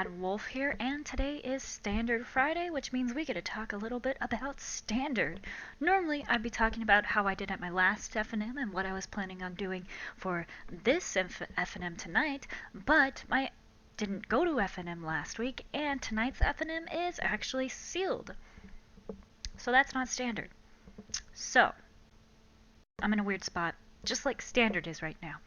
Mad Wolf here, and today is Standard Friday, which means we get to talk a little bit about Standard. Normally, I'd be talking about how I did at my last FNM and what I was planning on doing for this FNM tonight, but I didn't go to FNM last week, and tonight's FNM is actually sealed. So that's not Standard. So, I'm in a weird spot, just like Standard is right now.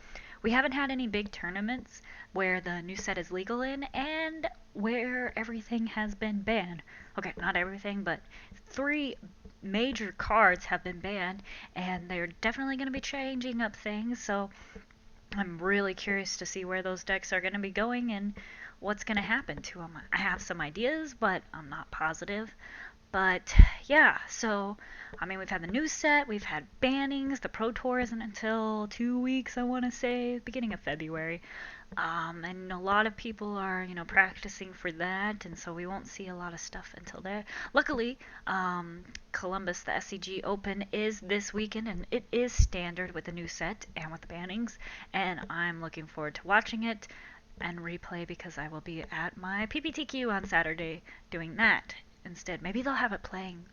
We haven't had any big tournaments where the new set is legal in and where everything has been banned. Okay, not everything, but 3 major cards have been banned, and they're definitely going to be changing up things, so I'm really curious to see where those decks are going to be going and what's going to happen to them. I have some ideas, but I'm not positive. But yeah, so I mean, we've had the new set, we've had bannings. The Pro Tour isn't until 2 weeks, I want to say, beginning of February. And a lot of people are, practicing for that, and so we won't see a lot of stuff until there. Luckily, Columbus, the SCG Open, is this weekend, and it is Standard with the new set and with the bannings, and I'm looking forward to watching it and replay because I will be at my PPTQ on Saturday doing that instead. Maybe they'll have it playing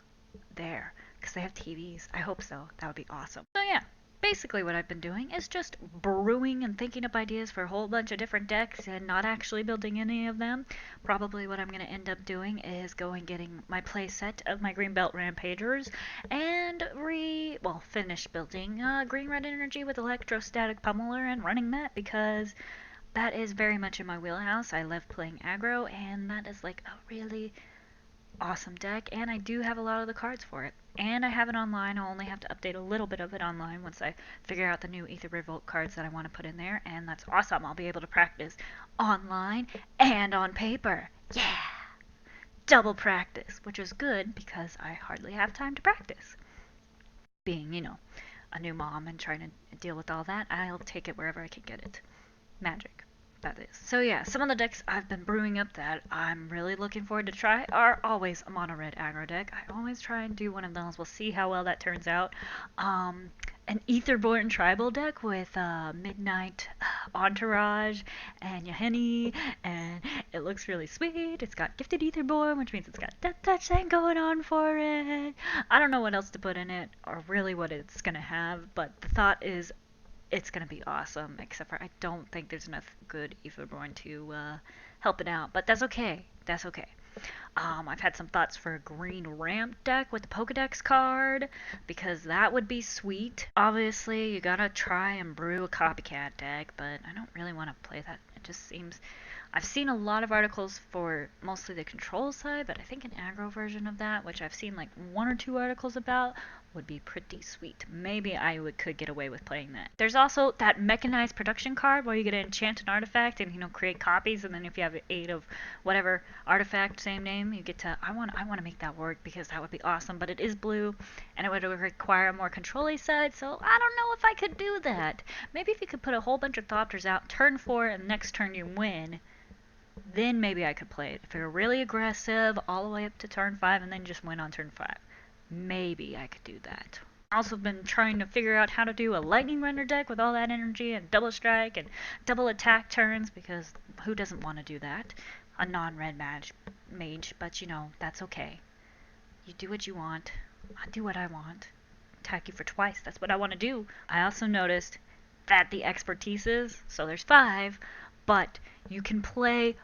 there because they have TVs. I hope so. That would be awesome. So yeah, basically what I've been doing is just brewing and thinking up ideas for a whole bunch of different decks and not actually building any of them. Probably what I'm going to end up doing is getting my play set of my Greenbelt Rampagers and finish building Green Red Energy with Electrostatic Pummeler and running that because that is very much in my wheelhouse. I love playing aggro, and that is like a really awesome deck, and I do have a lot of the cards for it. And I have it online. I'll only have to update a little bit of it online once I figure out the new Aether Revolt cards that I want to put in there, and that's awesome. I'll be able to practice online and on paper. Yeah! Double practice, which is good because I hardly have time to practice. Being, a new mom and trying to deal with all that, I'll take it wherever I can get it. Magic. That is. So yeah, some of the decks I've been brewing up that I'm really looking forward to try are always a mono red aggro deck. I always try and do one of those. We'll see how well that turns out. An Aetherborn tribal deck with Midnight Entourage and Yahenni, and it looks really sweet. It's got Gifted Aetherborn, which means it's got Death Touch thing going on for it. I don't know what else to put in it or really what it's gonna have, but the thought is it's going to be awesome, except for I don't think there's enough good Aetherborn to help it out, but that's okay. That's okay. I've had some thoughts for a green ramp deck with the Pokedex card, because that would be sweet. Obviously, you gotta try and brew a copycat deck, but I don't really want to play that. It just seems... I've seen a lot of articles for mostly the control side, but I think an aggro version of that, which I've seen like 1 or 2 articles about, would be pretty sweet. Maybe I could get away with playing that. There's also that mechanized production card where you get to enchant an artifact and create copies, and then if you have 8 of whatever artifact, same name, you get to... I want to make that work because that would be awesome, but it is blue and it would require a more control-y side, so I don't know if I could do that. Maybe if you could put a whole bunch of Thopters out turn 4 and next turn you win, then maybe I could play it. If you're really aggressive all the way up to turn 5 and then just win on turn 5, maybe I could do that. I've also been trying to figure out how to do a lightning runner deck with all that energy and double strike and double attack turns, because who doesn't want to do that? A non-red mage, but that's okay. You do what you want. I do what I want. Attack you for twice. That's what I want to do. I also noticed that the expertises, so there's 5, but you can play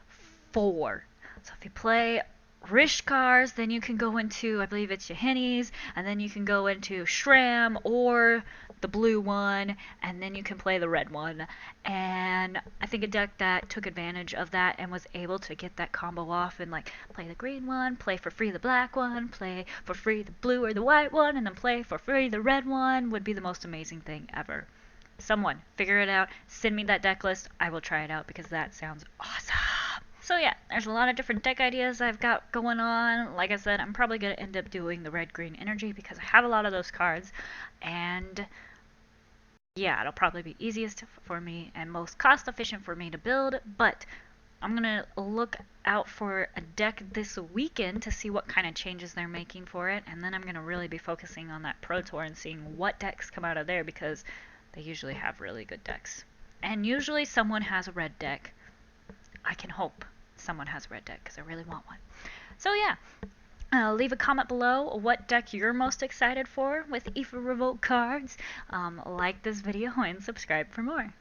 4. So if you play Rishkars, then you can go into, I believe it's Yahenni's, and then you can go into Shram or the blue one, and then you can play the red one. And I think a deck that took advantage of that and was able to get that combo off and play the green one, play for free the black one, play for free the blue or the white one, and then play for free the red one would be the most amazing thing ever. Someone figure it out, send me that deck list, I will try it out because that sounds awesome. So yeah, there's a lot of different deck ideas I've got going on. Like I said, I'm probably going to end up doing the red-green energy because I have a lot of those cards, and yeah, it'll probably be easiest for me and most cost efficient for me to build, but I'm going to look out for a deck this weekend to see what kind of changes they're making for it, and then I'm going to really be focusing on that Pro Tour and seeing what decks come out of there, because they usually have really good decks. And usually someone has a red deck. I can hope someone has a red deck, because I really want one. So yeah, leave a comment below what deck you're most excited for with Aoife Revolt cards. Like this video and subscribe for more.